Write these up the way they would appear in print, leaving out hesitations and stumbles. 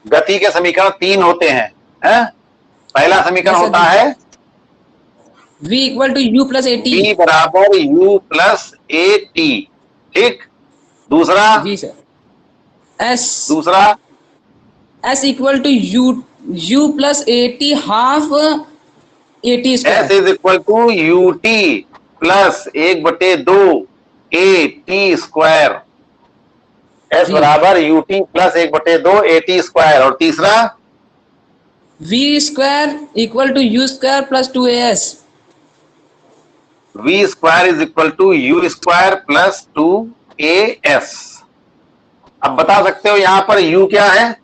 गति के समीकरण 3 होते हैं? पहला समीकरण होता है v equal to u plus a t. v बराबर u प्लस ए टी। ठीक। दूसरा? जी सर। s दूसरा s equal to u plus a t half a t s square. Is equal to u t plus 1/2 a t square. s बराबर u t plus 1/2 a t square. और तीसरा? v square equal to u square plus 2as। v square is equal to u square plus 2as। अब बता सकते हो यहां पर u क्या है?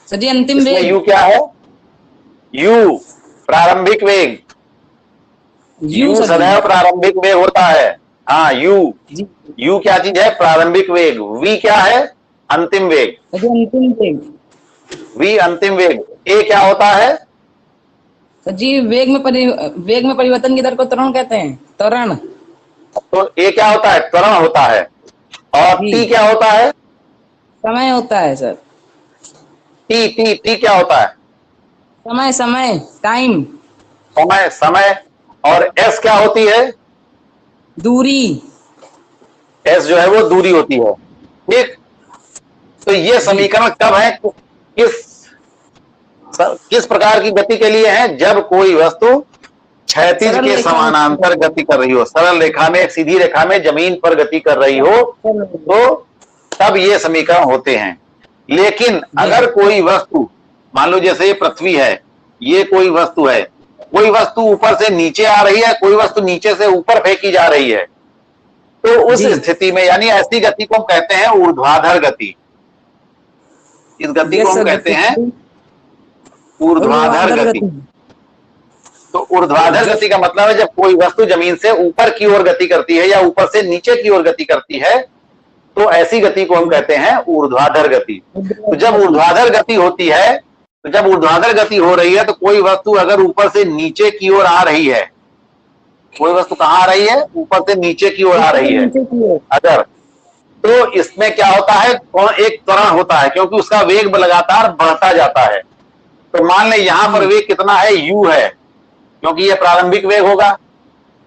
सर जी अंतिम वेग। u क्या है? u प्रारंभिक वेग। u सदैव प्रारंभिक वेग होता है। हाँ, u क्या चीज है? प्रारंभिक वेग। v क्या है? अंतिम वेग। अंतिम वेग। v अंतिम वेग। a क्या होता है? सर जी वेग में परिवर्तन की दर को त्वरण कहते हैं। त्वरण। तो a क्या होता है? त्वरण होता है। और t क्या होता है? समय होता है सर। t क्या होता है? समय टाइम। समय। और s क्या होती है? दूरी। s जो है वो दूरी होती है। ठीक। तो ये समीकरण कब है? किस प्रकार की गति के लिए है? जब कोई वस्तु क्षैतिज के समानांतर गति कर रही हो, सरल रेखा में, एक सीधी रेखा में जमीन पर गति कर रही हो, तो तब ये समीकरण होते हैं। लेकिन अगर कोई वस्तु, मान लो जैसे ये पृथ्वी है, ये कोई वस्तु है, कोई वस्तु ऊपर से नीचे आ रही है, कोई वस्तु नीचे से ऊपर फेंकी जा रही है, तो उस स्थिति में, यानी ऐसी गति को हम कहते हैं ऊर्ध्वाधर गति। इस गति को हम कहते हैं ऊर्ध्वाधर गति। तो ऊर्ध्वाधर गति का मतलब है जब कोई वस्तु जमीन से ऊपर की ओर गति करती है या ऊपर से नीचे की ओर गति करती है, तो ऐसी गति को हम कहते हैं ऊर्ध्वाधर गति। तो जब ऊर्ध्वाधर गति होती है, तो जब ऊर्ध्वाधर गति हो रही है, तो कोई वस्तु अगर ऊपर से नीचे की ओर आ रही है, कोई वस्तु कहाँ आ रही है? ऊपर से नीचे की ओर आ रही है अगर, तो इसमें क्या होता है? एक त्वरण होता है, क्योंकि उसका वेग लगातार बढ़ता जाता है। तो मान लें यहां पर वेग कितना है? u है, क्योंकि यह प्रारंभिक वेग होगा।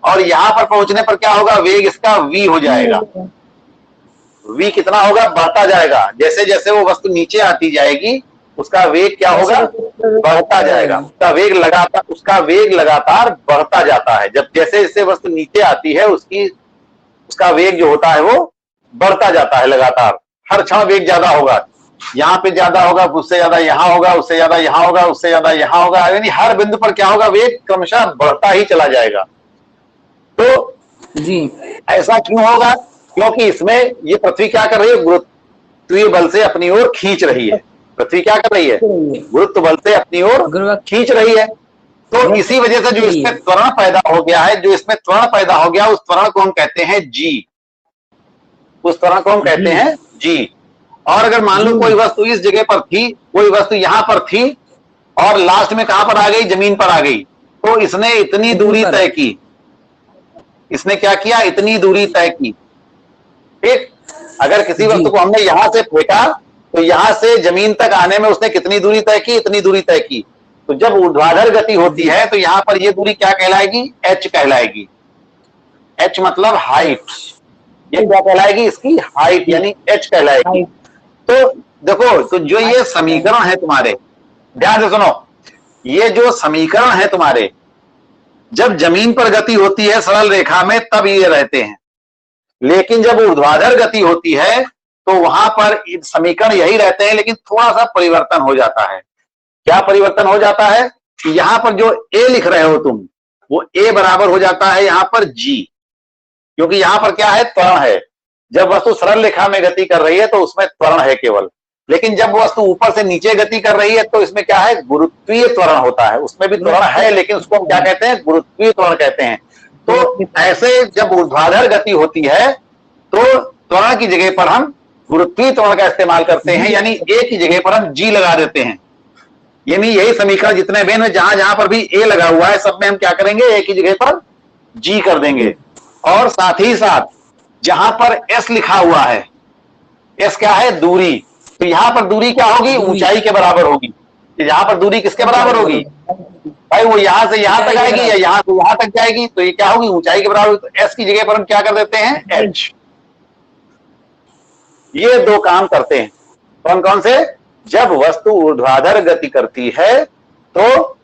और यहां पर पहुंचने पर क्या होगा? वेग इसका v हो जाएगा। v कितना होगा? बढ़ता जाएगा। जैसे जैसे वो वस्तु नीचे आती जाएगी, उसका वेग क्या होगा? बढ़ता जाएगा। उसका वेग लगातार बढ़ता जाता है। जब जैसे जैसे वस्तु नीचे आती है, उसका वेग जो होता है वो बढ़ता जाता है लगातार। हर क्षण वेग ज्यादा होगा, यहाँ पे ज्यादा होगा, उससे ज्यादा यहाँ होगा, उससे ज्यादा यहाँ होगा, उससे ज्यादा यहाँ होगा, यानी हर बिंदु पर क्या होगा? वेग क्रमशः बढ़ता ही चला जाएगा। तो जी ऐसा क्यों होगा? क्योंकि इसमें ये पृथ्वी क्या कर रही है? गुरुत्वीय बल से अपनी ओर खींच रही है। पृथ्वी क्या कर रही है? गुरुत्व बल से अपनी ओर खींच रही है। तो इसी वजह से जो इसमें त्वरण पैदा हो गया है, उस त्वरण को हम कहते हैं g। उस त्वरण को हम कहते हैं g। और अगर मान लो कोई वस्तु इस जगह पर थी, कोई वस्तु यहां पर थी, और लास्ट में कहां पर आ गई? जमीन पर आ गई, तो इसने इतनी दूरी तय की। इसने क्या किया? इतनी दूरी तय की। ठीक। अगर किसी वस्तु को हमने यहां से फेंका, तो यहां से जमीन तक आने में उसने कितनी दूरी तय की? इतनी दूरी तय की। तो जब ऊर्ध्वाधर गति होती है, तो यहां पर यह दूरी क्या कहलाएगी? h कहलाएगी। h मतलब हाइट। ये क्या कहलाएगी? इसकी हाइट, यानी h कहलाएगी। तो देखो, तो जो ये समीकरण है तुम्हारे, ध्यान से सुनो, ये जो समीकरण है तुम्हारे, जब जमीन पर गति होती है सरल रेखा में, तब ये रहते हैं। लेकिन जब ऊर्ध्वाधर गति होती है, तो वहां पर समीकरण यही रहते हैं, लेकिन थोड़ा सा परिवर्तन हो जाता है। क्या परिवर्तन हो जाता है? कि यहां पर जो a लिख रहे हो तुम, वो a बराबर हो जाता है यहां पर g, क्योंकि यहां पर क्या है? त्वरण है। जब वस्तु सरल रेखा में गति कर रही है, तो उसमें त्वरण है केवल। लेकिन जब वस्तु ऊपर से नीचे गति कर रही है, तो इसमें क्या है? गुरुत्वीय त्वरण होता है। उसमें भी त्वरण है, लेकिन उसको हम क्या कहते हैं? गुरुत्वीय त्वरण कहते हैं। तो ऐसे जब ऊर्ध्वाधर गति होती है, तो त्वरण की जगह पर हम गुरुत्वीय त्वरण का इस्तेमाल करते हैं, यानी a की जगह पर हम g लगा देते हैं। यानी यही समीकरण जितने भी हैं, जहां जहां पर भी a लगा हुआ है, सब में हम क्या करेंगे? a की जगह पर g कर देंगे। और साथ ही साथ जहां पर s लिखा हुआ है, s क्या है? दूरी। तो यहां पर दूरी क्या होगी, ऊंचाई के बराबर होगी। यहां पर दूरी किसके बराबर होगी भाई, वो यहां से यहां तक आएगी या यहां से यहां तक जाएगी, तो ये क्या होगी, ऊंचाई के बराबर। तो एस की जगह पर हम क्या कर देते हैं, एच। ये दो काम करते हैं, कौन कौन से, जब वस्तु ऊर्ध्वाधर गति करती है तो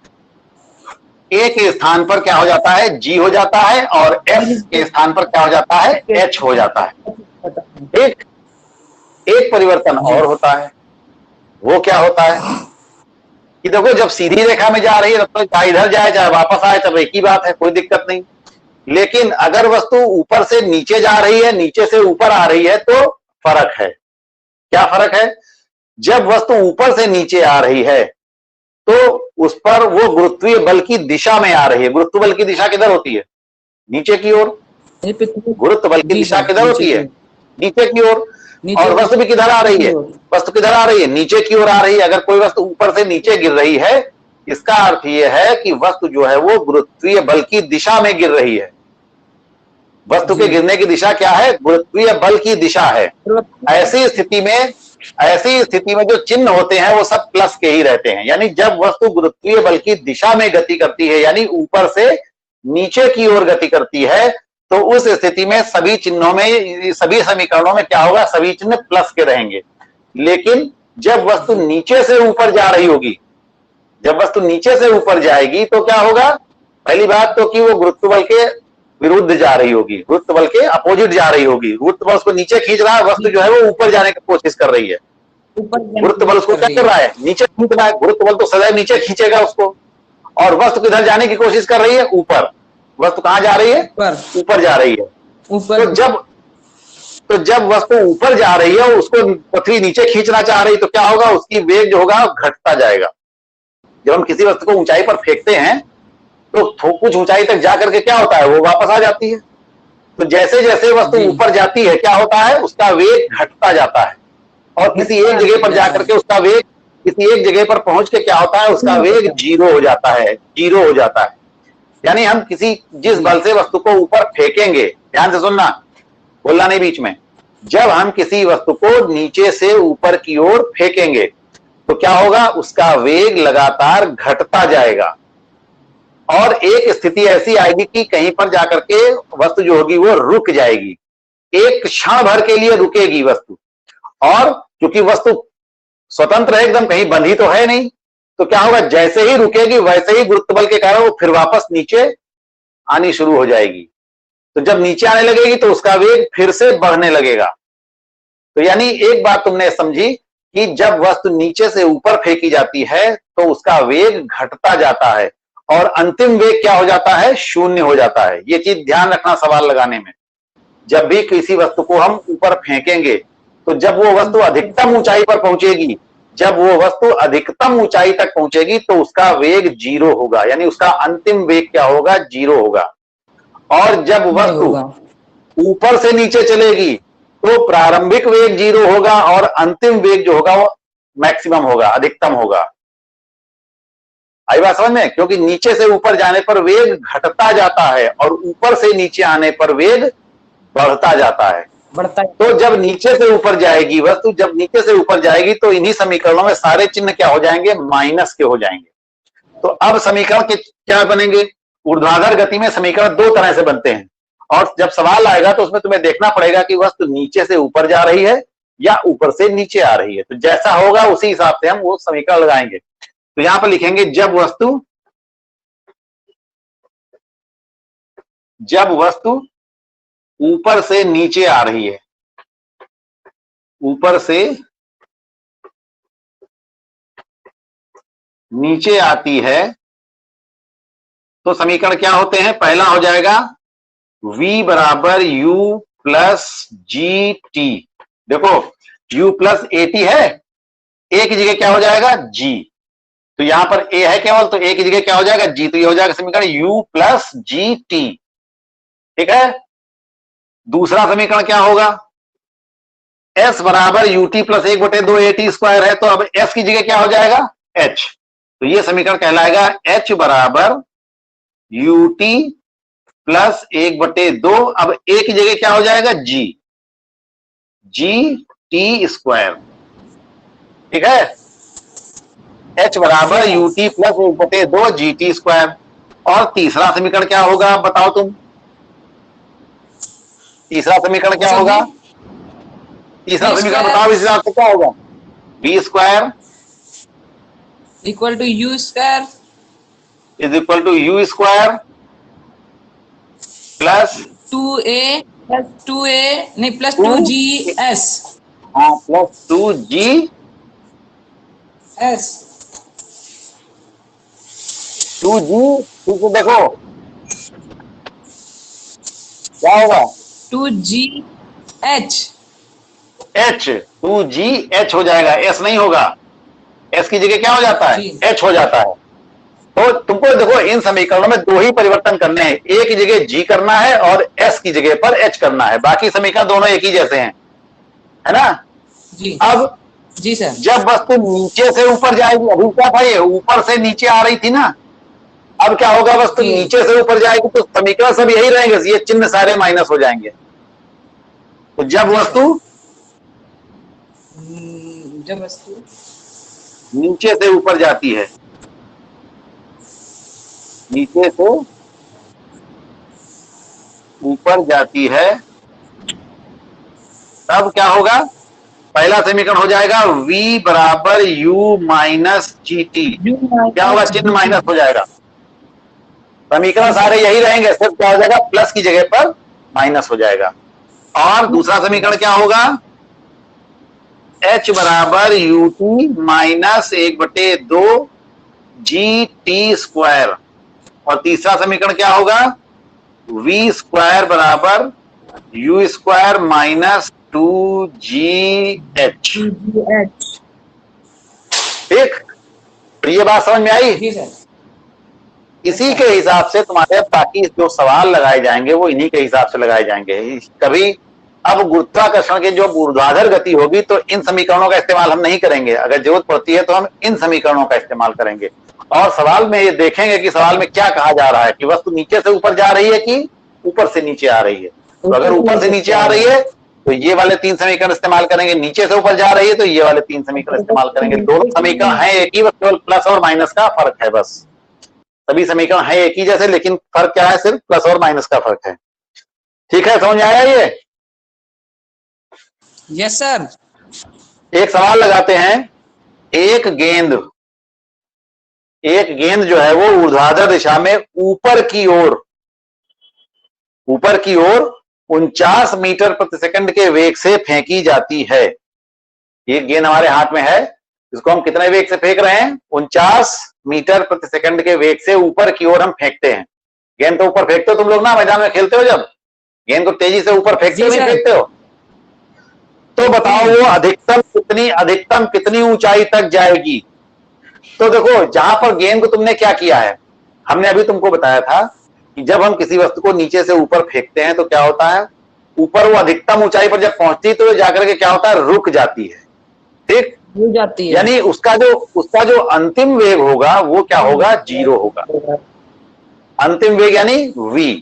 ए के स्थान पर क्या हो जाता है, जी हो जाता है, और एस के स्थान पर क्या हो जाता है, एच हो जाता है। एक परिवर्तन और होता है, वो क्या होता है कि देखो जब सीधी रेखा में जा रही है तब तो चाहे इधर जाए चाहे वापस आए, तब एक ही बात है, कोई दिक्कत नहीं। लेकिन अगर वस्तु ऊपर से नीचे जा रही है, नीचे से ऊपर आ रही है, तो फर्क है। क्या फर्क है, जब वस्तु ऊपर से नीचे आ रही है तो उस पर वो गुरुत्वीय बल की दिशा में आ रही है। गुरुत्व बल की दिशा किधर होती है, नीचे की ओर। गुरुत्व बल की दिशा किधर होती है, नीचे की ओर। और वस्तु भी किधर आ रही है, वस्तु किधर आ रही है, नीचे की ओर आ रही है। अगर कोई वस्तु ऊपर से नीचे गिर रही है, इसका अर्थ यह है कि वस्तु जो है वो गुरुत्वीय बल की दिशा में गिर रही है। वस्तु के गिरने की दिशा क्या है, गुरुत्वीय बल की दिशा है। ऐसी स्थिति में जो चिन्ह होते हैं वो सब प्लस के ही रहते हैं। यानी जब वस्तु गुरुत्वीय बल की दिशा में गति करती है, यानी ऊपर से नीचे की ओर गति करती है, तो उस स्थिति में सभी चिन्हों में, सभी समीकरणों में क्या होगा, सभी चिन्ह प्लस के रहेंगे। लेकिन जब वस्तु नीचे से ऊपर जा रही होगी, जब वस्तु नीचे से ऊपर जाएगी तो क्या होगा, पहली बात तो कि वो गुरुत्व बल के विरुद्ध जा रही होगी, गुरुत्व बल के अपोजिट जा रही होगी। गुरुत्व बल उसको नीचे खींच रहा है, वस्तु जो है वो ऊपर जाने की कोशिश कर रही है। गुरुत्व बल उसको क्या कर रहा है, नीचे खींच रहा है। गुरुत्व बल तो सदैव नीचे खींचेगा उसको, और वस्तु किधर जाने की कोशिश कर रही है, ऊपर। वस्तु कहां जा रही है, ऊपर जा रही है। तो जब वस्तु ऊपर जा रही है, उसको पृथ्वी नीचे खींचना चाह रही, तो क्या होगा, उसकी वेग जो होगा घटता जाएगा। जब हम किसी वस्तु को ऊंचाई पर फेंकते हैं तो कुछ ऊंचाई तक जाकर के क्या होता है, वो वापस आ जाती है। तो जैसे जैसे वस्तु ऊपर जाती है, क्या होता है, उसका वेग घटता जाता है, और किसी एक जगह पर जाकर के उसका वेग, किसी एक जगह पर पहुंच के क्या होता है, उसका वेग जीरो हो जाता है, जीरो हो जाता है। यानी हम जिस बल से वस्तु को ऊपर फेंकेंगे, ध्यान से सुनना, बोलना नहीं बीच में, जब हम किसी वस्तु को नीचे से ऊपर की ओर फेंकेंगे तो क्या होगा, उसका वेग लगातार घटता जाएगा, और एक स्थिति ऐसी आएगी कि कहीं पर जाकर के वस्तु जो होगी वो रुक जाएगी, एक क्षण भर के लिए रुकेगी वस्तु। और क्योंकि वस्तु स्वतंत्र है एकदम, कहीं बंधी तो है नहीं, तो क्या होगा, जैसे ही रुकेगी वैसे ही गुरुत्व बल के कारण वो फिर वापस नीचे आनी शुरू हो जाएगी। तो जब नीचे आने लगेगी तो उसका वेग फिर से बढ़ने लगेगा। तो यानी एक बात तुमने समझी कि जब वस्तु नीचे से ऊपर फेंकी जाती है तो उसका वेग घटता जाता है, और अंतिम वेग क्या हो जाता है, शून्य हो जाता है। ये चीज ध्यान रखना सवाल लगाने में। जब भी किसी वस्तु को हम ऊपर फेंकेंगे तो जब वो वस्तु अधिकतम ऊंचाई पर पहुंचेगी, जब वो वस्तु अधिकतम ऊंचाई तक पहुंचेगी तो उसका वेग जीरो होगा, यानी उसका अंतिम वेग क्या होगा, जीरो होगा। और जब वस्तु ऊपर से नीचे चलेगी तो प्रारंभिक वेग जीरो होगा और अंतिम वेग जो होगा वो मैक्सिमम होगा, अधिकतम होगा। आई बात समझ में, क्योंकि नीचे से ऊपर जाने पर वेग घटता जाता है और ऊपर से नीचे आने पर वेग बढ़ता जाता है। तो जब नीचे से ऊपर जाएगी वस्तु, जब नीचे से ऊपर जाएगी तो इन्हीं समीकरणों में सारे चिन्ह क्या हो जाएंगे, माइनस के हो जाएंगे। तो अब समीकरण के क्या बनेंगे, ऊर्ध्वाधर गति में समीकरण दो तरह से बनते हैं, और जब सवाल आएगा तो उसमें तुम्हें देखना पड़ेगा कि वस्तु नीचे से ऊपर जा रही है या ऊपर से नीचे आ रही है। तो जैसा होगा उसी हिसाब से हम वो समीकरण लगाएंगे। तो यहां पर लिखेंगे जब वस्तु ऊपर से नीचे आ रही है, ऊपर से नीचे आती है तो समीकरण क्या होते हैं, पहला हो जाएगा v बराबर u प्लस जी टी। देखो u प्लस ए टी है, a की जगह क्या हो जाएगा, g। तो यहां पर a है केवल, तो a की जगह क्या हो जाएगा, g। तो ये हो जाएगा समीकरण u प्लस जी टी। ठीक है। दूसरा समीकरण क्या होगा, s बराबर u t plus 1/2 a t square है, तो अब s की जगह क्या हो जाएगा, h। तो ये समीकरण कहलाएगा h बराबर यू टी प्लस 1/2। अब a की जगह क्या हो जाएगा, g टी स्क्वायर। ठीक है। h बराबर ut प्लस 1/2 gt स्क्वायर। और तीसरा समीकरण क्या होगा बताओ तुम? तीसरा समीकरण क्या होगा? तीसरा समीकरण बताओ इस हिसाब से क्या होगा? B square equal to u square is equal to u square plus 2a नहीं प्लस 2 2gs हाँ प्लस 2g एस 2g। ठीक है, देखो क्या होगा? 2gh h 2gh हो जाएगा, s नहीं होगा। s की जगह क्या हो जाता है? h हो जाता है। तो तुमको देखो इन समीकरणों में दो ही परिवर्तन करने हैं, a की जगह g करना है और s की जगह पर h करना है। बाकी समीकरण दोनों एक ही जैसे हैं, है ना? जी अब जी सर। जब वस्तु नीचे से ऊपर जाएगी, अभी क्या था ये ऊपर से नीचे आ रही थी ना, अब क्या होगा? वस्तु नीचे से ऊपर जाएगी तो समीकरण सब यही रहेंगे, ये चिन्ह सारे माइनस हो जाएंगे। तो जब वस्तु नीचे से ऊपर जाती है, नीचे से ऊपर जाती है, तब क्या होगा? पहला समीकरण हो जाएगा v बराबर u माइनस जी टी। क्या होगा? चिन्ह माइनस हो जाएगा। समीकरण सारे यही रहेंगे, सिर्फ क्या हो जाएगा? प्लस की जगह पर माइनस हो जाएगा। और दूसरा समीकरण क्या होगा? h बराबर u T minus 1/2 G T square. और तीसरा समीकरण क्या होगा? v स्क्वायर बराबर यू स्क्वायर माइनस 2gh। ठीक, तो ये बात समझ में आई? इसी के हिसाब से तुम्हारे बाकी जो सवाल लगाए जाएंगे वो इन्हीं के हिसाब से लगाए जाएंगे। कभी अब गुरुत्वाकर्षण की जो ऊर्ध्वाधर गति होगी तो इन समीकरणों का इस्तेमाल हम नहीं करेंगे, अगर जरूरत पड़ती है तो हम इन समीकरणों का इस्तेमाल करेंगे। और सवाल में ये देखेंगे कि सवाल में क्या कहा जा रहा है कि वस्तु नीचे से ऊपर जा रही है कि ऊपर से नीचे आ रही है। तो अगर ऊपर से नीचे आ रही है तो ये वाले 3 समीकरण इस्तेमाल करेंगे, नीचे से ऊपर जा रही है तो ये वाले 3 समीकरण इस्तेमाल करेंगे। दोनों समीकरण है एक ही, केवल प्लस और माइनस का फर्क है बस। सभी समीकरण है एक ही जैसे, लेकिन फर्क क्या है? सिर्फ प्लस और माइनस का फर्क है। ठीक है, समझ आया ये? Yes sir. एक सवाल लगाते हैं। एक गेंद जो है वो ऊर्ध्वाधर दिशा में ऊपर की ओर 49 मीटर प्रति सेकंड के वेग से फेंकी जाती है। ये गेंद हमारे हाथ में है, इसको हम कितने वेग से फेंक रहे हैं? 49 मीटर प्रति सेकंड के वेग से ऊपर की ओर हम फेंकते हैं। गेंद तो ऊपर फेंकते हो तुम लोग ना, मैदान में खेलते हो, जब गेंद को तेजी से ऊपर फेंकते हो, नहीं फेंकते हो? तो बताओ वो अधिकतम कितनी ऊंचाई तक जाएगी? तो देखो जहां पर गेंद को तुमने क्या किया है, हमने अभी तुमको बताया था कि जब हम किसी वस्तु को नीचे से ऊपर फेंकते हैं तो क्या होता है? ऊपर वो अधिकतम ऊंचाई पर जब पहुंचती है तो जाकर के क्या होता है? रुक जाती है। ठीक, रुक जाती है, यानी उसका जो अंतिम वेग होगा वो क्या होगा? 0 होगा। अंतिम वेग यानी v।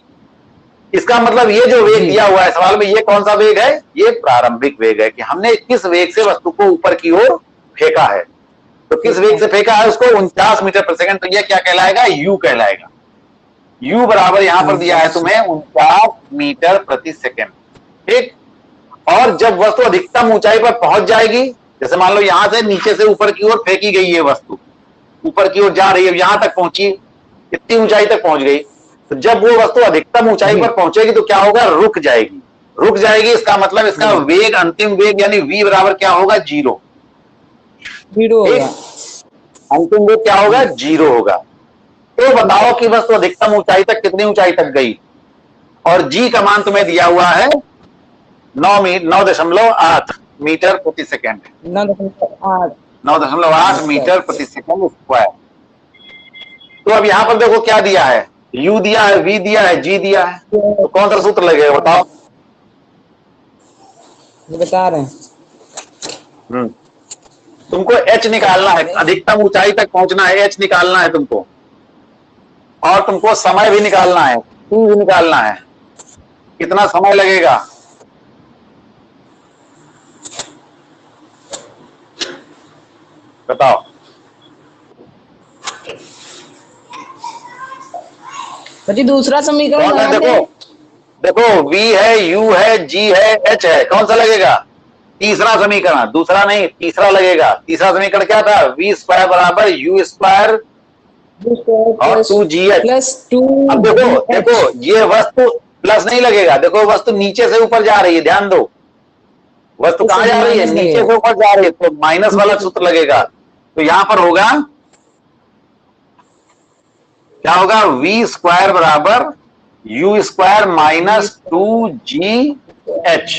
इसका मतलब ये जो वेग दिया हुआ है सवाल में, ये कौन सा वेग है? ये प्रारंभिक वेग है कि हमने किस वेग से वस्तु को ऊपर की ओर फेंका है। तो किस वेग से फेंका है उसको? 49 मीटर प्रति सेकंड। तो ये क्या कहलाएगा? u कहलाएगा। u बराबर यहां पर दिया है तुम्हें 49 मीटर प्रति सेकंड। ठीक, और जब वस्तु अधिकतम ऊंचाई पर पहुंच जाएगी, जैसे मान लो यहां से नीचे से ऊपर की ओर फेंकी गई है वस्तु, ऊपर की ओर जा रही है, यहां तक पहुंची, इतनी ऊंचाई तक पहुंच गई, तो जब वो वस्तु अधिकतम ऊंचाई पर पहुंचेगी तो क्या होगा? रुक जाएगी। इसका मतलब इसका वेग, अंतिम वेग यानी v बराबर क्या होगा? 0 होगा। अंतिम वेग क्या होगा? 0 होगा। तो बताओ कि वस्तु अधिकतम ऊंचाई तक कितनी ऊंचाई तक गई? और g का मान तुम्हें दिया हुआ है 9.8 मीटर प्रति सेकंड। 9.8 मीटर प्रति सेकंड स्क्वायर। तो अब यहां पर देखो क्या दिया है? u दिया है, v दिया है, g दिया है। तो कौन सा सूत्र लगेगा बताओ? बता रहे हैं। तुमको h निकालना है, अधिकतम ऊंचाई तक पहुंचना है, h निकालना है तुमको। और तुमको समय भी निकालना है, t भी निकालना है। कितना समय लगेगा? बताओ। बच्ची दूसरा समीकरण कौन सा? लगा देखो दे। देखो, V है, U है, G है, H है, कौन सा लगेगा? तीसरा समीकरण, दूसरा नहीं, तीसरा लगेगा। तीसरा समीकरण क्या था? V स्क्वायर बराबर U स्क्वायर और 2GH। प्लस टू अब देखो देखो, GH। ये वस्तु प्लस नहीं लगेगा, देखो वस्तु नीचे से ऊपर जा रही है, ध्यान दो। वस्तु कहां जा रही है? माइनस नीचे लगेगा। से ऊपर जा रही है, तो माइनस वाला सूत्र लगेगा। तो यहां पर होगा, क्या होगा? V स्क्वायर बराबर U स्क्वायर माइनस 2GH।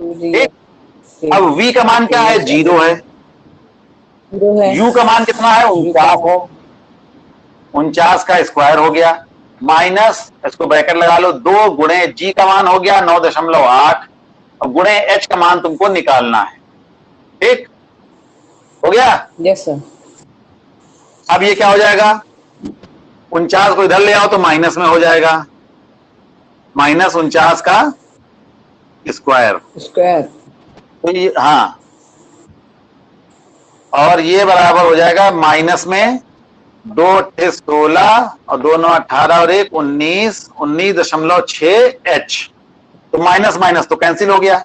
ठीक। अब V का मान क्या है? 0 है। U का मान कितना है? 49 है। 49 का स्क्वायर हो गया, माइनस, इसको ब्रैकेट लगा लो, 2 गुणे G का मान हो गया 9.8, और गुणे H का मान तुमको निकालना है। ठीक हो गया। Yes sir. अब ये क्या हो जाएगा? 49 को इधर ले आओ तो माइनस में हो जाएगा, माइनस 49 का स्क्वायर। स्क्वायर। तो ये, हाँ, और ये बराबर हो जाएगा माइनस में 2 8 16 और 2 9 18 और 1 19, 19.6H। तो माइनस माइनस तो कैंसिल हो गया,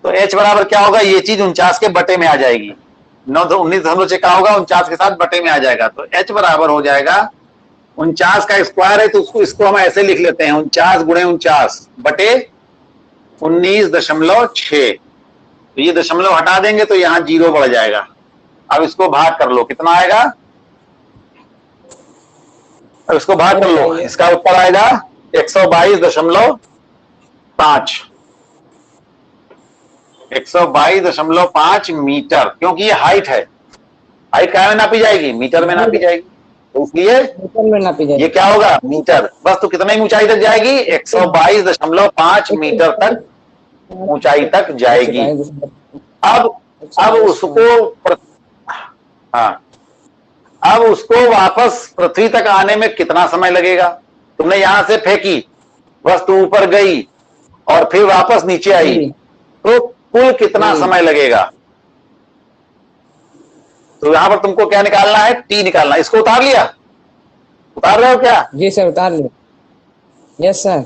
तो H बराबर क्या होगा? ये चीज 49 के बटे में आ जाएगी। 19.6 का होगा 49 के साथ बटे में आ जाएगा, तो H बराबर हो जाएगा 49 का स्क्वायर है, तो इसको हम ऐसे लिख लेते हैं, 49 गुणे 49 बटे 19.6। तो ये दशमलव हटा देंगे तो यहां 0 बढ़ जाएगा। अब इसको भाग कर लो, कितना आएगा? अब इसको भाग कर लो, इसका उत्तर आएगा 122.5। 122.5 मीटर, क्योंकि ये हाइट है। हाइट क्या में नापी जाएगी? मीटर में नापी जाएगी, तो इसलिए ये क्या होगा? मीटर। बस, तो कितने ऊंचाई तक जाएगी? 122.5 मीटर तक ऊंचाई तक जाएगी। अब उसको, हाँ, अब उसको वापस पृथ्वी तक आने में कितना समय लगेगा? तुमने यहां से फेंकी, वस्तु ऊपर गई और फिर वापस नीचे आई, तो कुल कितना समय लगेगा? तो यहां पर तुमको क्या निकालना है? T निकालना। इसको उतार लिया? उतार रहे हो क्या? जी सर, उतार लिया। Yes sir.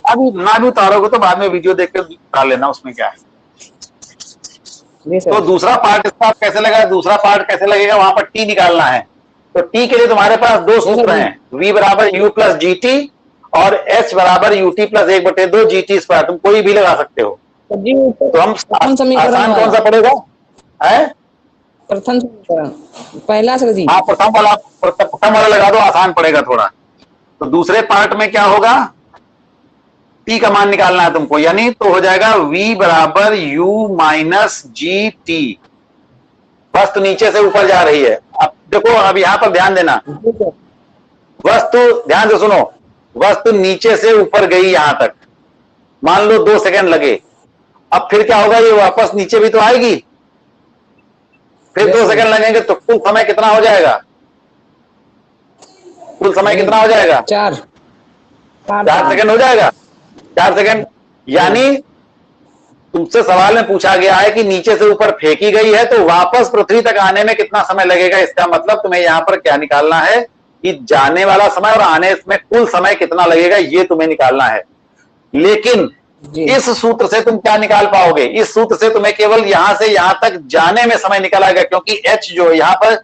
ना भी उतारोगे तो बाद में वीडियो देख कर उतार लेना, उसमें क्या है। तो दूसरा पार्ट इसका कैसे लगेगा? दूसरा पार्ट कैसे लगेगा? वहां पर T निकालना है। तो T के लिए तुम्हारे पास दो सूत्र हैं, V बराबर U प्लस GT और H बराबर UT प्लस 1/2 GT स्क्वायर। तुम कोई भी लगा सकते हो। तो हम आसान कौन सा पड़ेगा? है प्रथम समीकरण, पहला सर जी। हाँ, प्रथम वाला लगा दो, आसान पड़ेगा थोड़ा। तो दूसरे पार्ट में क्या होगा? T का मान निकालना है तुमको, यानी तो हो जाएगा V बराबर U माइनस GT। वस्तु नीचे से ऊपर जा रही है। अब देखो, अब यहां पर ध्यान देना, वस्तु ध्यान से सुनो, वस्तु नीचे से ऊपर गई यहां तक, मान लो 2 सेकंड लगे। अब फिर क्या होगा? ये वापस नीचे भी तो आएगी, फिर 2 सेकंड लगेंगे, तो कुल समय कितना हो जाएगा? कुल समय कितना हो जाएगा? 4 सेकंड हो जाएगा। 4 सेकंड, यानी तुमसे सवाल में पूछा गया है कि नीचे से ऊपर फेंकी गई है, तो वापस पृथ्वी तक आने में कितना समय लगेगा। इसका मतलब तुम्हें यहां पर क्या निकालना है कि जाने वाला समय और आने में कुल समय कितना लगेगा, ये तुम्हें निकालना है। लेकिन इस सूत्र से तुम क्या निकाल पाओगे? इस सूत्र से तुम्हें केवल यहां से यहां तक जाने में समय निकाला गया, क्योंकि H जो यहां पर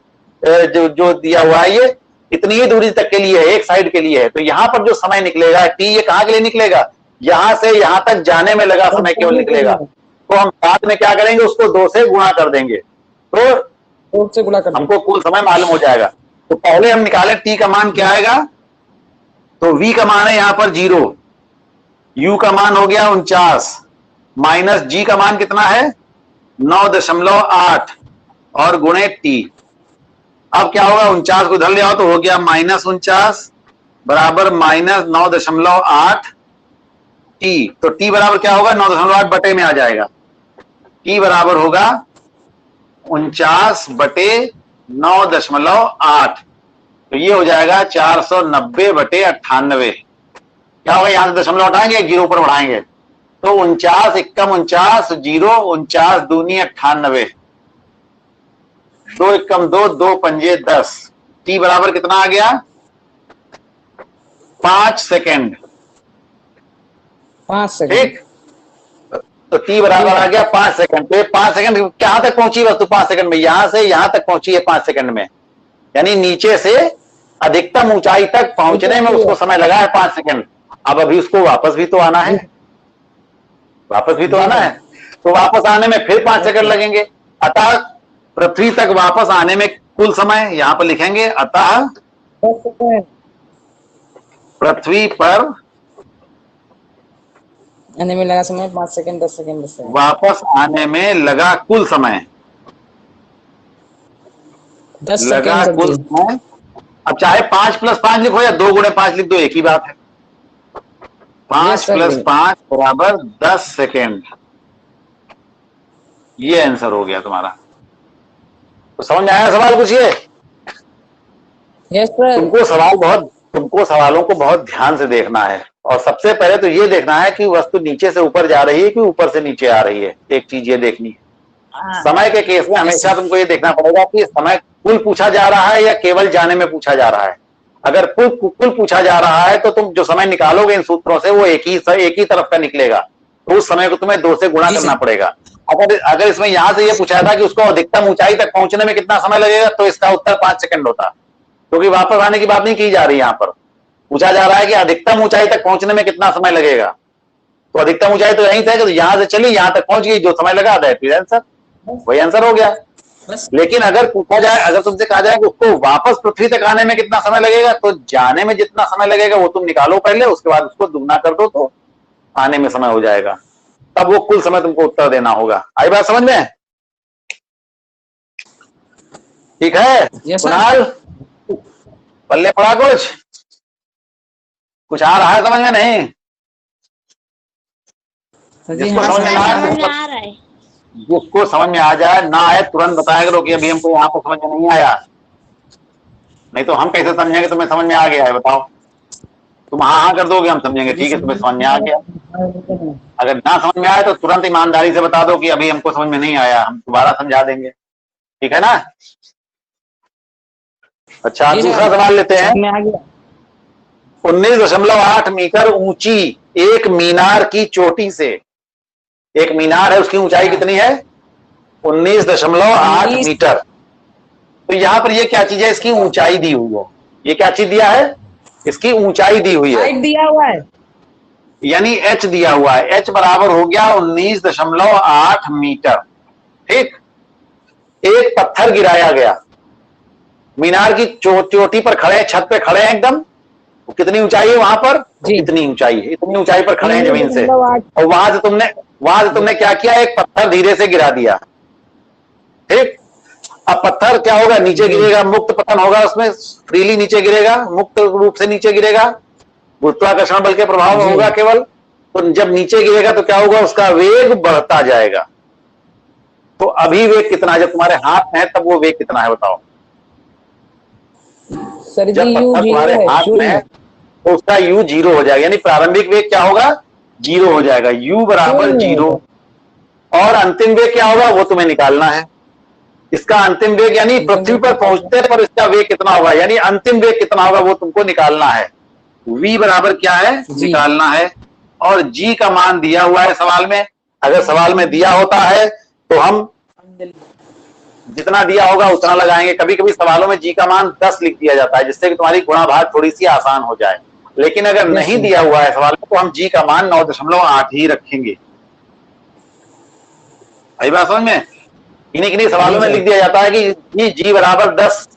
जो दिया हुआ है, ये इतनी ही दूरी तक के लिए है, एक साइड के लिए है। तो यहां पर जो समय निकलेगा T, ये कहां के लिए निकलेगा? यहां से यहां तक जाने में लगा समय केवल निकलेगा। तो हम बाद में क्या करेंगे? उसको 2 से गुणा कर देंगे, तो 2 से गुणा कर हमको कुल समय मालूम हो जाएगा। तो पहले हम निकालें T का मान क्या आएगा। तो V का मान है यहां पर 0, U का मान हो गया 49, माइनस G का मान कितना है? 9.8 और गुणे T। अब क्या होगा? 49 को इधर ले आओ तो हो गया माइनस 49 बराबर माइनस 9.8 T। तो T बराबर क्या होगा? 9.8 बटे में आ जाएगा। T बराबर होगा 49 बटे 9.8, तो ये हो जाएगा 490 बटे 98। क्या होगा? यहां से दशमलव हटाएंगे, 0 ऊपर बढ़ाएंगे, तो 49 × 49 0, 49 दूनी 98। 2 एकम 2, 2 पंजे 10, टी बराबर कितना आ गया? 5 सेकेंड। 5 सेकंड। ठीक, तो टी बराबर आ गया 5 सेकंड। तो 5 सेकंड कहां तक पहुंची वस्तु? 5 सेकंड में यहां से यहां तक पहुंची है 5 सेकंड में, यानी नीचे से अधिकतम ऊंचाई तक पहुंचने में उसको समय लगा है 5 सेकंड। अब अभी उसको वापस भी तो आना है, वापस भी तो आना है, तो वापस आने में फिर 5 सेकंड लगेंगे। अतः पृथ्वी तक वापस आने में कुल समय यहां पर लिखेंगे, अतः पृथ्वी पर आने में लगा समय 5 सेकंड, 10 सेकंड, 10 सेकंड। वापस आने में लगा कुल समय, 10 लगा सेकंड कुल समय। अब चाहे 5 + 5 लिखो या 2 × 5 लिख दो, एक ही बात है। 5 + 5 बराबर 10 सेकेंड। ये आंसर हो गया तुम्हारा। तो समझ में आया सवाल? कुछ ये यस सर। तुमको सवालों को बहुत ध्यान से देखना है, और सबसे पहले तो ये देखना है कि वस्तु नीचे से ऊपर जा रही है कि ऊपर से नीचे आ रही है। एक चीज ये देखनी है। समय के केस में हमेशा तुमको ये देखना पड़ेगा कि समय कुल पूछा जा रहा है या केवल जाने में पूछा जा रहा है। अगर कुल पूछा जा रहा है तो तुम जो समय निकालोगे इन सूत्रों से वो एक ही तरफ का निकलेगा, तो उस समय को तुम्हें 2 से गुणा करना पड़ेगा। अगर इसमें यहां से ये पूछा था कि उसको अधिकतम ऊंचाई तक पहुंचने में कितना समय लगेगा, तो इसका उत्तर 5 सेकंड होता, क्योंकि वापस आने की बात नहीं की जा रही। यहां पर पूछा जा रहा है कि अधिकतम ऊंचाई तक पहुंचने में कितना समय लगेगा, तो अधिकतम ऊंचाई तो यही था कि यहां से चली यहां तक पहुंच गई, जो समय लगा दैट आंसर, वही आंसर हो गया। लेकिन अगर पूछा जाए, अगर तुमसे कहा जाए कि उसको वापस पृथ्वी तक आने में कितना समय लगेगा, तो जाने में जितना समय लगेगा वो तुम निकालो पहले, उसके बाद उसको दुगना कर दो तो आने में समय हो जाएगा। तब वो कुल समय तुमको उत्तर देना होगा। आई बात समझ में? ठीक है कुणाल, पल्ले पड़ा कुछ आ रहा है समझ में? नहीं, जिसको समझ में आ रहा है, जिसको समझ में आ जाए, ना आए तुरंत बताया करो कि अभी हमको यहाँ पर समझ में नहीं आया, नहीं तो हम कैसे समझेंगे तुम्हें समझ में आ गया है? बताओ, तुम हाँ हाँ कर दोगे, हम समझेंगे ठीक है तुम्हें समझ में आ गया। अगर ना समझ में आए तो तुरंत ईमानदारी से बता दो कि अभी हमको समझ में नहीं आया, हम दोबारा समझा देंगे, ठीक है ना? अच्छा, दूसरा सवाल लेते हैं। 19.8 मीटर ऊंची एक मीनार की चोटी से, एक मीनार है उसकी ऊंचाई कितनी है? 19.8 मीटर। तो यहां पर ये क्या चीज है? इसकी ऊंचाई दी हुई है। ये क्या चीज दिया है? इसकी ऊंचाई दी हुई है, हाइट दिया हुआ है, यानी h दिया हुआ है। h बराबर हो गया 19.8 मीटर। ठीक, एक पत्थर गिराया गया, मीनार की चोटी पर खड़े हैं, छत पे खड़े हैं एकदम, कितनी ऊंचाई है वहां पर? कितनी ऊंचाई है? इतनी ऊंचाई पर खड़े हैं जमीन से, और वहां से तुमने क्या किया? एक पत्थर धीरे से गिरा दिया। ठीक, अब पत्थर क्या होगा? नीचे गिरेगा, मुक्त पतन होगा, उसमें फ्रीली नीचे गिरेगा, मुक्त रूप से नीचे गिरेगा, गुरुत्वाकर्षण बल के प्रभाव में होगा केवल। तो जब नीचे गिरेगा तो क्या होगा? उसका वेग बढ़ता जाएगा। तो अभी वेग कितना है? जब तुम्हारे हाथ में है तब वो वेग कितना है बताओ? जब पत्थर तुम्हारे हाथ में है तो उसका u 0 हो जाएगा, यानी प्रारंभिक वेग क्या होगा? 0 हो जाएगा, u बराबर 0। और अंतिम वेग क्या होगा वो तुम्हें निकालना है। इसका अंतिम वेग यानी पृथ्वी पर पहुंचते पर इसका वेग कितना होगा, यानी अंतिम वेग कितना होगा वो तुमको निकालना है। v बराबर क्या है? निकालना है। और g का मान दिया हुआ है सवाल में। अगर सवाल में दिया होता है तो हम जितना दिया होगा उतना लगाएंगे। कभी कभी सवालों में जी का मान 10 लिख दिया जाता है, जिससे कि तुम्हारी गुणा भाग थोड़ी सी आसान हो जाए। लेकिन अगर नहीं दिया हुआ है सवाल में तो हम जी का मान 9.8 ही रखेंगे। सही बात समझ में? किन्हीं सवालों में लिख दिया जाता है कि जी बराबर 10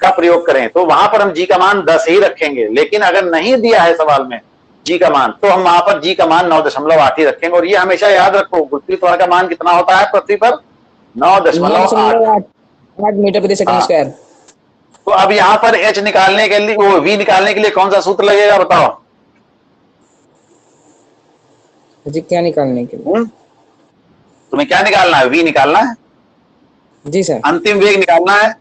का प्रयोग करें, तो वहां पर हम जी का मान 10 ही रखेंगे। लेकिन अगर नहीं दिया है सवाल में जी का मान, तो हम वहां पर जी का मान 9.8 ही रखेंगे। और ये हमेशा याद रखो, पृथ्वी त्वरण का मान कितना होता है पृथ्वी पर? 9.8 मीटर प्रति सेकंड स्क्वायर। तो अब यहाँ पर h निकालने के लिए, वो v निकालने के लिए कौन सा सूत्र लगेगा बताओ? जी क्या निकालने के लिए? तुम्हें क्या निकालना है? v निकालना है जी सर। अंतिम वेग निकालना है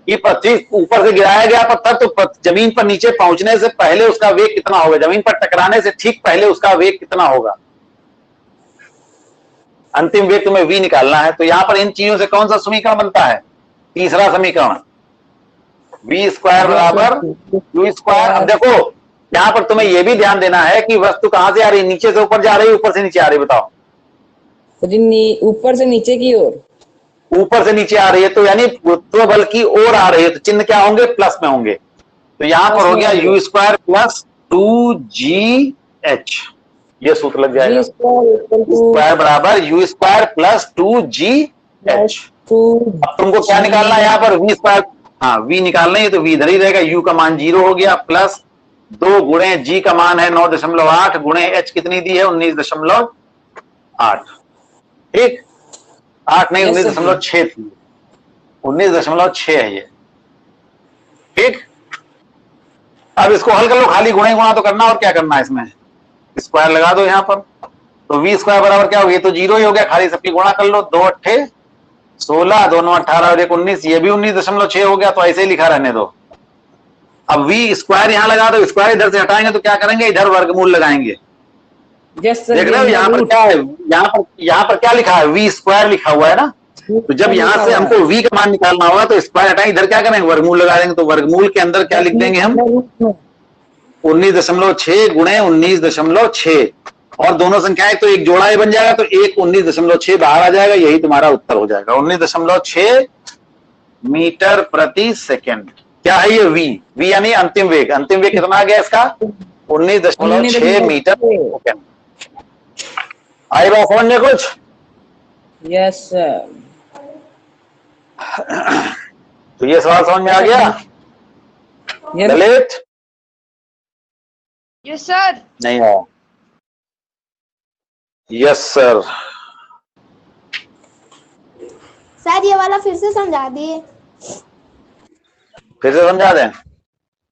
कि पृथ्वी ऊपर से गिराया गया पत्थर, तो जमीन पर नीचे पहुंचने से पहले उसका वेग कितना होगा? जमीन पर टकराने से ठीक पहले उसका वेग कितना होगा? अंतिम वेग तुम्हें v निकालना है। तो यहां पर इन चीजों से कौन सा समीकरण बनता है? तीसरा समीकरण v स्क्वायर बराबर u स्क्वायर। अब देखो यहां पर तुम्हें यह भी ध्यान देना है कि वस्तु कहां से आ रही है, नीचे से ऊपर जा रही है, ऊपर से नीचे आ रही है, बताओ। ऊपर से नीचे की ओर, ऊपर से नीचे आ रही है तो यानी गुरुत्व बल की ओर आ रही है, तो चिन्ह क्या होंगे, प्लस में होंगे। तो यहां पर हो गया u स्क्वायर प्लस 2gh, ये सूत्र लग जाएगा। स्क्वायर बराबर u स्क्वायर प्लस 2gh। अब तुमको क्या निकालना है यहाँ पर, v स्क्वायर, हाँ v निकालना है, तो v इधर ही रहेगा, u का मान 0 हो गया, प्लस 2 गुणे g का मान है 9.8 गुणे h कितनी दी है 19.8, ठीक, 8 नहीं 19.6 थी, 19.6 है ये, ठीक। अब इसको हल कर लो, खाली गुणे गुणा तो करना, और क्या करना है इसमें, स्क्वायर लगा दो यहाँ पर, तो v स्क्वायर बराबर क्या हो, ये तो 0 ही हो गया, खाली सबकी गुणा कर लो, 2 अट्ठे 16, दोनों 18 और 1 19, ये भी 19.6 हो गया, तो ऐसे ही लिखा रहने दो। अब v स्क्वायर यहां लगा दो, स्क्वायर इधर से हटाएंगे तो क्या करेंगे, इधर वर्गमूल लगाएंगे। देख रहे हो यहाँ पर क्या है, यहाँ पर क्या लिखा है, v स्क्वायर लिखा हुआ है ना, तो जब यहां से हमको v का मान निकालना होगा तो स्क्वायर हटाएंगे, इधर क्या करेंगे, वर्गमूल लगा देंगे, तो वर्गमूल के अंदर क्या लिख देंगे हम, 19.6 गुणे 19.6, और दोनों संख्याएं तो एक जोड़ा ही बन जाएगा, तो एक 19.6 बाहर आ जाएगा, यही तुम्हारा उत्तर हो जाएगा, 19.6 मीटर प्रति सेकेंड। क्या है ये v यानी अंतिम वेग, अंतिम वेग कितना आ गया इसका 19.6 मीटर सेकेंड। आई बात समझ में कुछ? Yes sir. तो ये सवाल समझ में आ गया ललित? Yes sir. नहीं आया? Yes sir. सर ये वाला फिर से समझा दिए। फिर से समझा दें।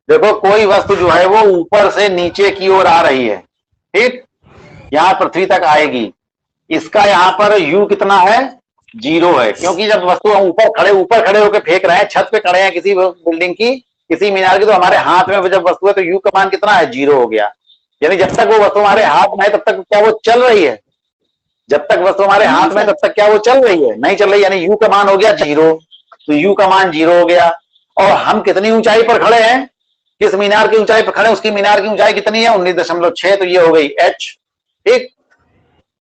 देखो कोई वस्तु जो है वो ऊपर से नीचे की ओर आ रही है, ठीक, यहां पृथ्वी तक आएगी, इसका यहां पर u कितना है 0 है, क्योंकि जब वस्तु हम ऊपर खड़े होकर फेंक रहे हैं, छत पे खड़े हैं किसी बिल्डिंग की, किसी मीनार की, तो हमारे हाथ में जब वस्तु है तो u का मान कितना है 0 हो गया, यानी जब तक वो वस्तु हमारे हाथ में है तब तक क्या वो चल रही है, जब तक वस्तु हमारे हाथ में तब तक क्या वो चल रही है, नहीं चल रही, यानी u का मान हो गया 0, तो u का मान 0 हो गया। और हम कितनी ऊंचाई पर खड़े हैं, किस मीनार की ऊंचाई पर खड़े हैं, उसकी मीनार की ऊंचाई कितनी है 19.6, तो ये हो गई h, ठीक।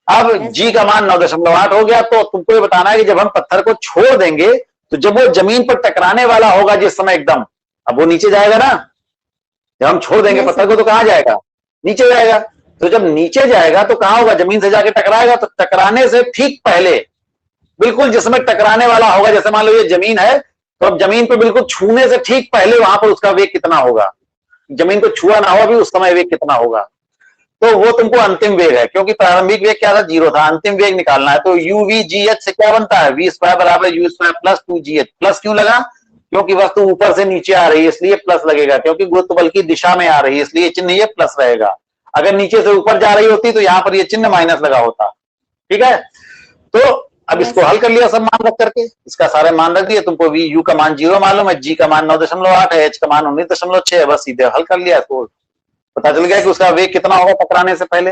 अब g का मान 9.8 हो गया, तो तुमको ये बताना है कि जब हम पत्थर को छोड़ देंगे तो जब वो जमीन पर टकराने वाला होगा जिस समय एकदम, अब वो नीचे जाएगा ना, जब हम छोड़ देंगे पत्थर को तो कहां जाएगा, नीचे जाएगा, तो जब नीचे जाएगा तो कहां होगा, जमीन से जाके टकराएगा, तो टकराने से ठीक पहले, बिल्कुल जिस समय टकराने वाला होगा, जैसे मान लो ये जमीन है, तो अब जमीन पे बिल्कुल छूने से ठीक पहले वहां पर उसका वेग कितना होगा, जमीन को छुआ ना हो अभी उस समय वेग कितना होगा, तो वो तुमको अंतिम वेग है, क्योंकि प्रारंभिक वेग क्या था 0 था, अंतिम वेग निकालना है, तो UVGH से क्या बनता है v स्क्वायर बराबर u square plus 2GH। Plus क्यों लगा, क्योंकि वस्तु ऊपर से नीचे आ रही है इसलिए प्लस लगेगा, क्योंकि गुरुत्व बल की दिशा में आ रही है इसलिए चिन्ह ये प्लस रहेगा, अगर नीचे से ऊपर जा रही होती तो यहाँ पर ये चिन्ह माइनस लगा होता, ठीक है। तो अब इसको हल कर लिया सब मान रख करके, इसका सारे मान रख दिए, तुमको u का मान 0 मालूम है, g का मान 9.8 है, h का मान 19.6 है, बस सीधे हल कर लिया, इसको पता चल गया कि उसका वेग कितना होगा टकराने से पहले,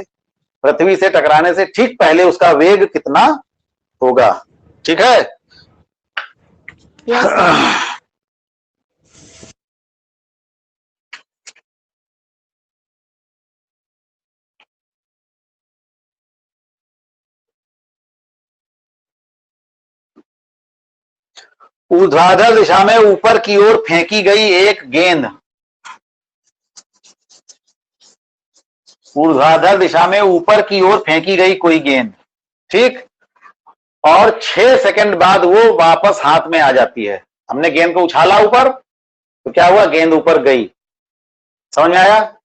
पृथ्वी से टकराने से ठीक पहले उसका वेग कितना होगा, ठीक है। ऊर्ध्वाधर दिशा में ऊपर की ओर फेंकी गई एक गेंद, ऊर्ध्वाधर दिशा में ऊपर की ओर फेंकी गई कोई गेंद, ठीक, और 6 सेकंड बाद वो वापस हाथ में आ जाती है, हमने गेंद को उछाला ऊपर तो क्या हुआ, गेंद ऊपर गई, समझ में आया,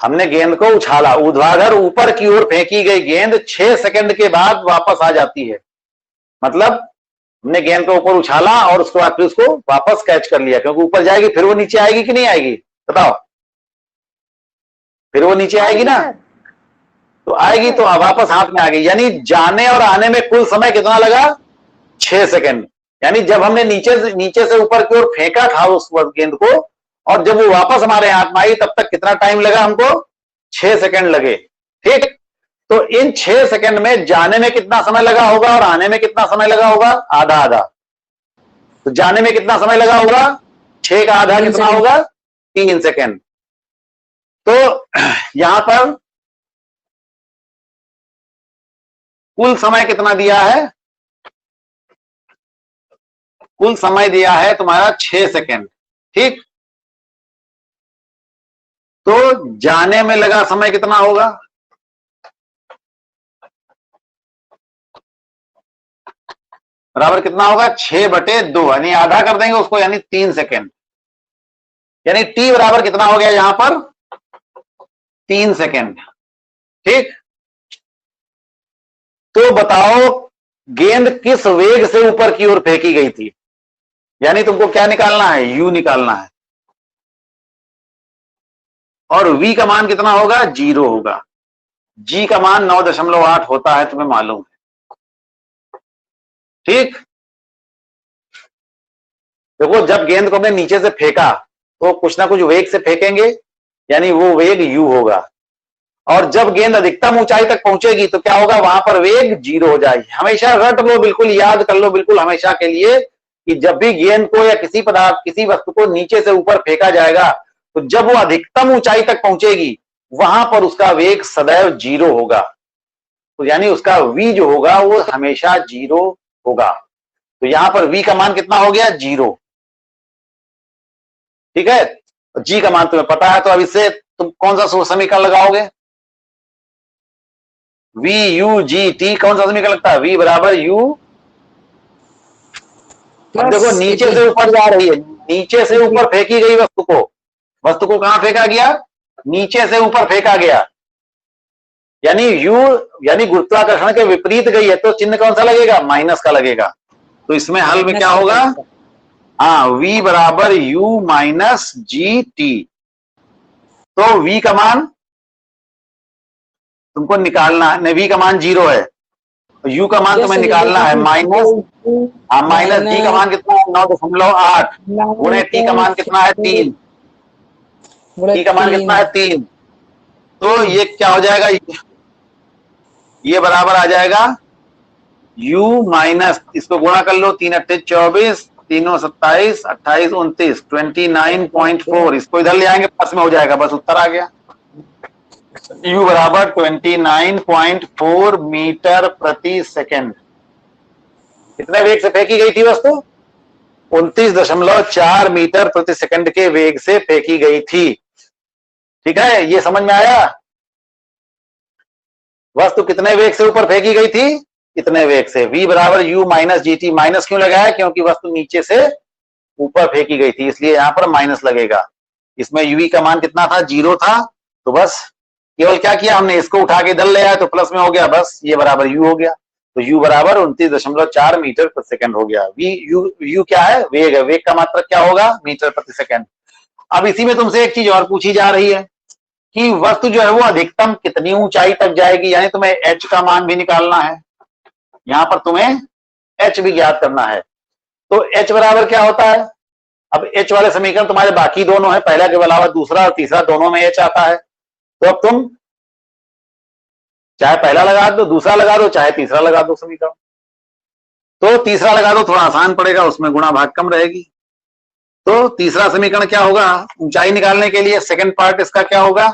हमने गेंद को उछाला, ऊर्ध्वाधर ऊपर की ओर फेंकी गई गेंद 6 सेकंड के बाद वापस आ जाती है, मतलब हमने गेंद को ऊपर उछाला और उसके बाद फिर उसको वापस कैच कर लिया, क्योंकि ऊपर जाएगी फिर वो नीचे आएगी कि नहीं आएगी, बताओ, फिर वो नीचे आएगी ना, तो आएगी, तो वापस हाथ में आ गई, यानी जाने और आने में कुल समय कितना लगा 6 सेकंड, यानी जब हमने नीचे से ऊपर की ओर फेंका था उस गेंद को, और जब वो वापस हमारे हाथ में आई तब तक कितना टाइम लगा हमको 6 सेकंड लगे, ठीक। तो इन 6 सेकंड में जाने में कितना समय लगा होगा और आने में कितना समय लगा होगा, आधा आधा, तो जाने में कितना समय लगा होगा? 6 का आधा 3 कितना सेकंड। होगा? 3 सेकेंड। तो यहां पर कुल समय कितना दिया है? कुल समय दिया है तुम्हारा 6 सेकेंड। ठीक, तो जाने में लगा समय कितना होगा? बराबर कितना होगा? 6/2, यानी आधा कर देंगे उसको, यानी 3 सेकेंड। यानी टी बराबर कितना हो गया यहां पर? 3 सेकेंड। ठीक, तो बताओ गेंद किस वेग से ऊपर की ओर फेंकी गई थी? यानी तुमको क्या निकालना है? यू निकालना है। और v का मान कितना होगा? 0 होगा। g का मान 9.8 होता है, तुम्हें मालूम है। ठीक, देखो जब गेंद को हमने नीचे से फेंका तो कुछ ना कुछ वेग से फेंकेंगे, यानी वो वेग u होगा। और जब गेंद अधिकतम ऊंचाई तक पहुंचेगी तो क्या होगा? वहां पर वेग 0 हो जाएगी। हमेशा रट लो, बिल्कुल याद कर लो, बिल्कुल हमेशा के लिए, कि जब भी गेंद को या किसी पदार्थ, किसी वस्तु को नीचे से ऊपर फेंका जाएगा तो जब वो अधिकतम ऊंचाई तक पहुंचेगी वहां पर उसका वेग सदैव 0 होगा। तो यानी उसका v जो होगा वो हमेशा 0 होगा। तो यहां पर v का मान कितना हो गया? 0। ठीक है, g का मान तुम्हें पता है, तो अब इससे तुम कौन सा समीकरण लगाओगे? v u g t, कौन सा समीकरण लगता है? v बराबर u। अब देखो नीचे से ऊपर जा रही है, नीचे से ऊपर फेंकी गई वस्तु को कहां फेंका गया? नीचे से ऊपर फेंका गया, यानी u, यानी गुरुत्वाकर्षण के विपरीत गई है, तो चिन्ह कौन सा लगेगा? माइनस का लगेगा। तो इसमें हल में क्या होगा? हाँ, v बराबर u माइनस जी टी। तो v का मान तुमको निकालना है, v का मान 0 है, u का मान तुम्हें निकालना है माइनस t का मान कितना है? 9.8 गुणे t का मान कितना है? 3। t का मान कितना है? 3। तो ये क्या हो जाएगा? ये बराबर आ जाएगा u माइनस, इसको गुणा कर लो, 3 8 24, 3 27, 28 29, 29.4। इसको इधर ले आएंगे, पास में हो जाएगा, बस उत्तर आ गया। u बराबर 29.4 मीटर प्रति सेकेंड। कितने वेग से फेंकी गई थी वस्तु? 29.4 मीटर प्रति सेकंड के वेग से फेंकी गई थी। ठीक है, ये समझ में आया? वस्तु कितने वेग से ऊपर फेंकी गई थी? इतने वेग से। v बराबर u minus G T. Minus क्यों लगाया? क्योंकि वस्तु नीचे से ऊपर फेंकी गई थी, इसलिए यहां पर माइनस लगेगा। इसमें u का मान कितना था? 0 था। तो बस केवल क्या किया हमने? इसको उठा के इधर ले आया तो प्लस में हो गया, बस ये बराबर u हो गया। तो u बराबर 29.4 मीटर प्रति सेकंड हो गया। u क्या है? वेग है। वेग का मात्रक क्या होगा? मीटर प्रति सेकंड। अब इसी में तुमसे एक चीज और पूछी जा रही है कि वस्तु जो है वो अधिकतम कितनी ऊंचाई तक जाएगी, यानी तुम्हें h का मान भी निकालना है। यहां पर तुम्हें h भी ज्ञात करना है। तो h बराबर क्या होता है? अब h वाले समीकरण तुम्हारे बाकी दोनों है, पहला के अलावा दूसरा और तीसरा दोनों में h आता है। तो अब तुम चाहे पहला लगा दो, दूसरा लगा दो, चाहे तीसरा लगा दो समीकरण। तो तीसरा लगा दो, थोड़ा आसान पड़ेगा, उसमें गुणा भाग कम रहेगी। तो तीसरा समीकरण क्या होगा? ऊंचाई निकालने के लिए सेकंड पार्ट इसका क्या होगा?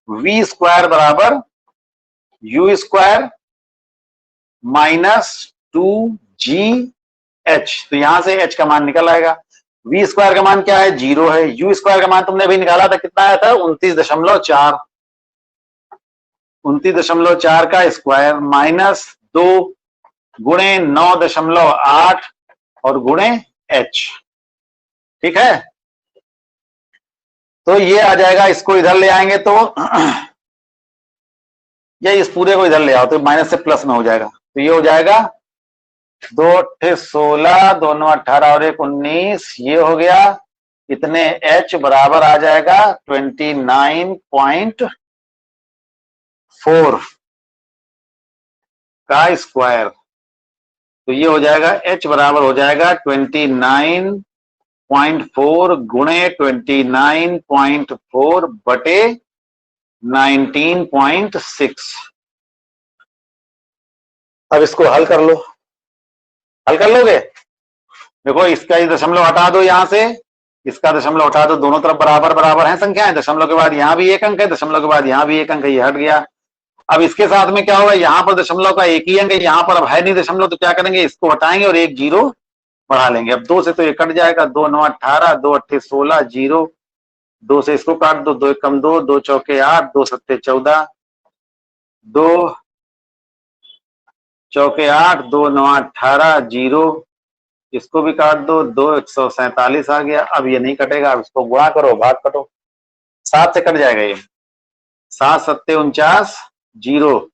v स्क्वायर बराबर u स्क्वायर माइनस 2gh। तो यहां से h का मान निकल आएगा। v स्क्वायर का मान क्या है? 0 है। u स्क्वायर का मान तुमने अभी निकाला था, कितना आया था? 29.4। 29.4 का स्क्वायर माइनस 2 गुणे 9.8 और गुणे h। ठीक है, तो ये आ जाएगा। इसको इधर ले आएंगे तो या इस पूरे को इधर ले आओ तो माइनस से प्लस में हो जाएगा। तो ये हो जाएगा 2 8 16, दोनों 18 और 1 19, ये हो गया। इतने h बराबर आ जाएगा 29.4 का स्क्वायर। तो ये हो जाएगा h बराबर हो जाएगा 29.4 गुणे 29.4 बटे 19.6। अब इसको हल कर लो। हल कर लोगे? देखो इसका ही दशमलव हटा दो, यहां से इसका दशमलव हटा दो, दोनों तरफ बराबर बराबर है संख्याएं, दशमलव के बाद यहां भी एक अंक है, दशमलव के बाद यहां भी एक अंक है, ये हट गया। अब इसके साथ में क्या होगा, यहां पर दशमलव का एक ही अंक है, यहां पर अब है नहीं दशमलव, तो क्या करेंगे, इसको हटाएंगे और एक जीरो बढ़ा लेंगे। अब 2 से तो ये कट जाएगा, 2 9 18, 2 8 16, जीरो, 2 से इसको काट दो, 2 1 2, 2 चौके 8, 2 7 14, 2 चौके 8, 2 9 18, जीरो, इसको भी काट दो, 2 147 आ गया। अब ये नहीं कटेगा, अब इसको गुणा करो, भाग कटो, 7 से कट जाएगा ये, 7 7 49, जीरो,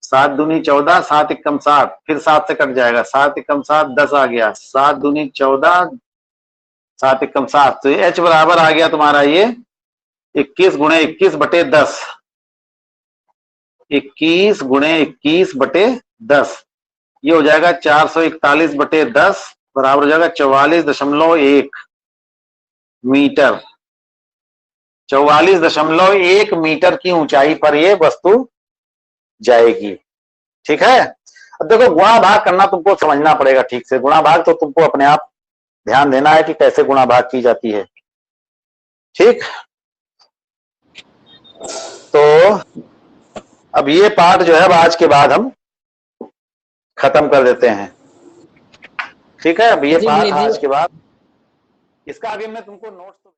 7 दूनी 14, 7 एकम 7, फिर 7 से कट जाएगा, 7 एकम 7 10 आ गया, 7 दूनी 14, 7 एकम 7, तो एच बराबर आ गया तुम्हारा ये 21 गुणे 21 बटे 10, 21 गुणे 21 बटे 10, ये हो जाएगा 441 बटे 10 बराबर हो जाएगा 44.1 मीटर। 44.1 मीटर की ऊंचाई पर ये वस्तु जाएगी। ठीक है, अब देखो गुणा भाग करना तुमको समझना पड़ेगा ठीक से, गुणा भाग तो तुमको अपने आप ध्यान देना है कि कैसे गुणा भाग की जाती है। ठीक, तो अब ये पार्ट जो है अब आज के बाद हम खत्म कर देते हैं। ठीक है, अब ये जी पार्ट भैया जी। आज के बाद, इसका अभी मैं तुमको नोट्स